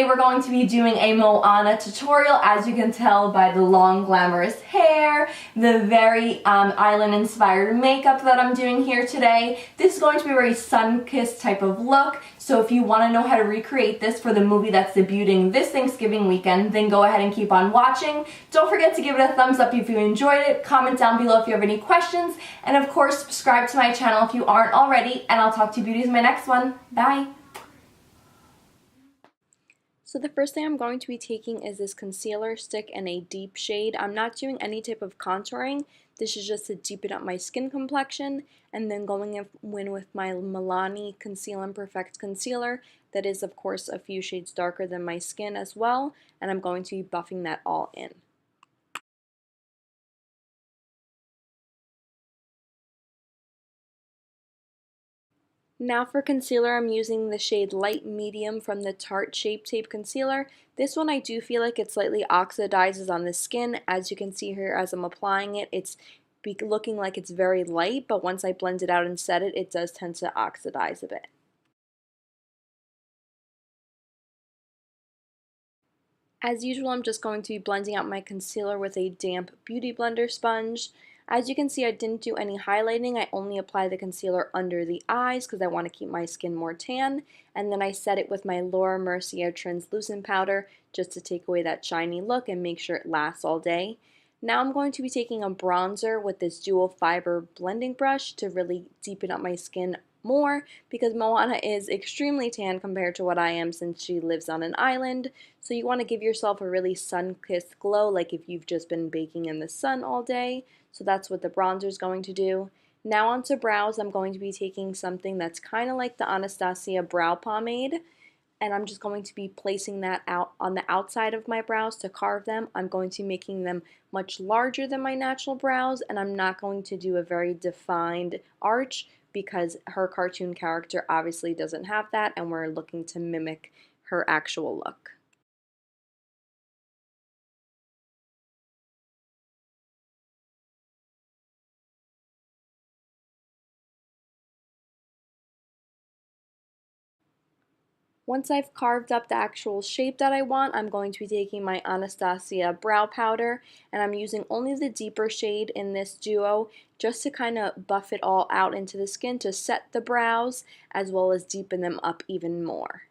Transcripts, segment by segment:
Today we're going to be doing a MOANA tutorial, as you can tell by the long glamorous hair, the very island inspired makeup that I'm doing here today. This is going to be a very sun-kissed type of look, so if you want to know how to recreate this for the movie that's debuting this Thanksgiving weekend, then go ahead and keep on watching. Don't forget to give it a thumbs up if you enjoyed it, comment down below if you have any questions, and of course subscribe to my channel if you aren't already, and I'll talk to you beauties in my next one. Bye! So the first thing I'm going to be taking is this concealer stick in a deep shade. I'm not doing any type of contouring. This is just to deepen up my skin complexion, and then going in with my Bellami Conceal and Perfect Concealer. That is, of course, a few shades darker than my skin as well, and I'm going to be buffing that all in. Now for concealer, I'm using the shade Light Medium from the Tarte Shape Tape Concealer. This one I do feel like it slightly oxidizes on the skin. As you can see here as I'm applying it, it's looking like it's very light, but once I blend it out and set it, it does tend to oxidize a bit. As usual, I'm just going to be blending out my concealer with a damp beauty blender sponge. As you can see, I didn't do any highlighting. I only apply the concealer under the eyes because I want to keep my skin more tan. And then I set it with my Laura Mercier translucent powder just to take away that shiny look and make sure it lasts all day. Now I'm going to be taking a bronzer with this dual fiber blending brush to really deepen up my skin more, because MOANA is extremely tan compared to what I am since she lives on an island. So you want to give yourself a really sun-kissed glow, like if you've just been baking in the sun all day. So that's what the bronzer is going to do. Now onto brows, I'm going to be taking something that's kind of like the Anastasia brow pomade, and I'm just going to be placing that out on the outside of my brows to carve them. I'm going to be making them much larger than my natural brows, and I'm not going to do a very defined arch because her cartoon character obviously doesn't have that, and we're looking to mimic her actual look. Once I've carved up the actual shape that I want, I'm going to be taking my Anastasia Brow Powder, and I'm using only the deeper shade in this duo just to kind of buff it all out into the skin to set the brows as well as deepen them up even more.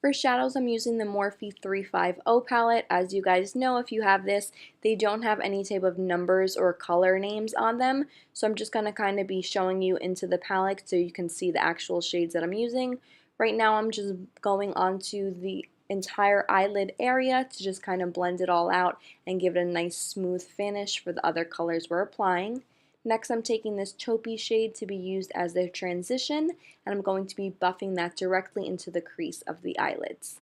For shadows, I'm using the Morphe 350 palette. As you guys know, if you have this, they don't have any type of numbers or color names on them. So I'm just going to kind of be showing you into the palette so you can see the actual shades that I'm using. Right now, I'm just going onto the entire eyelid area to just kind of blend it all out and give it a nice smooth finish for the other colors we're applying. Next, I'm taking this taupey shade to be used as the transition, and I'm going to be buffing that directly into the crease of the eyelids.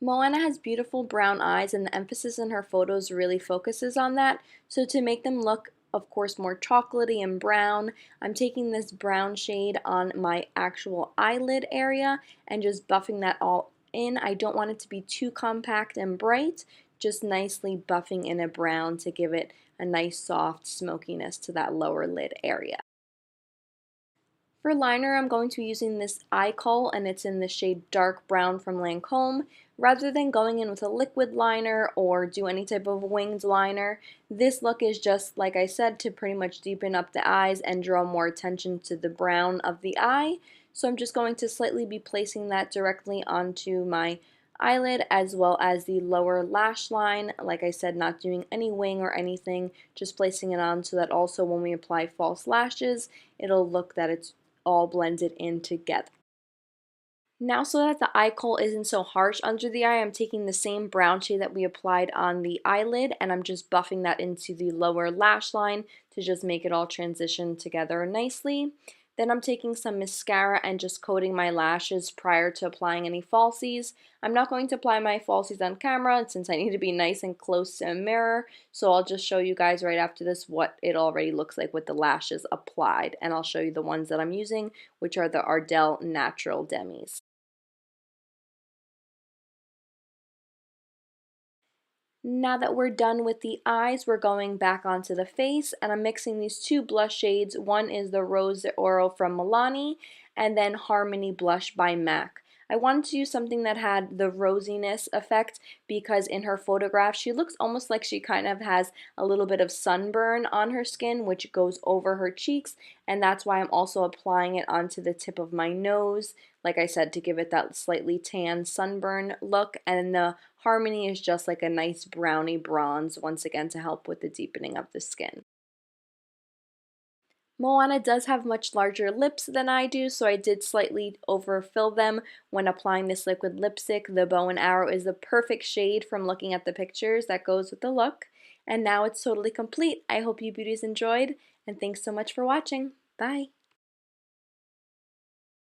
MOANA has beautiful brown eyes, and the emphasis in her photos really focuses on that. So to make them look, of course, more chocolatey and brown, I'm taking this brown shade on my actual eyelid area and just buffing that all in. I don't want it to be too compact and bright, just nicely buffing in a brown to give it a nice soft smokiness to that lower lid area. For liner, I'm going to be using this Eye Kohl, and it's in the shade Dark Brown from Lancome. Rather than going in with a liquid liner or do any type of winged liner, this look is just, like I said, to pretty much deepen up the eyes and draw more attention to the brown of the eye. So I'm just going to slightly be placing that directly onto my eyelid as well as the lower lash line. Like I said, not doing any wing or anything, just placing it on so that also when we apply false lashes, it'll look that it's all blended in together. Now, so that the eye kohl isn't so harsh under the eye, I'm taking the same brown shade that we applied on the eyelid, and I'm just buffing that into the lower lash line to just make it all transition together nicely. Then I'm taking some mascara and just coating my lashes prior to applying any falsies. I'm not going to apply my falsies on camera since I need to be nice and close to a mirror, so I'll just show you guys right after this what it already looks like with the lashes applied, and I'll show you the ones that I'm using, which are the Ardell Natural Demis. Now that we're done with the eyes, we're going back onto the face, and I'm mixing these two blush shades. One is the Rose Oro from Bellami, and then Harmony Blush by MAC. I wanted to use something that had the rosiness effect because in her photograph she looks almost like she kind of has a little bit of sunburn on her skin, which goes over her cheeks, and that's why I'm also applying it onto the tip of my nose, like I said, to give it that slightly tan sunburn look. And the Harmony is just like a nice brownie bronze, once again to help with the deepening of the skin. Moana does have much larger lips than I do, so I did slightly overfill them when applying this liquid lipstick. The Bow and Arrow is the perfect shade from looking at the pictures that goes with the look. And now it's totally complete. I hope you beauties enjoyed, and thanks so much for watching. Bye!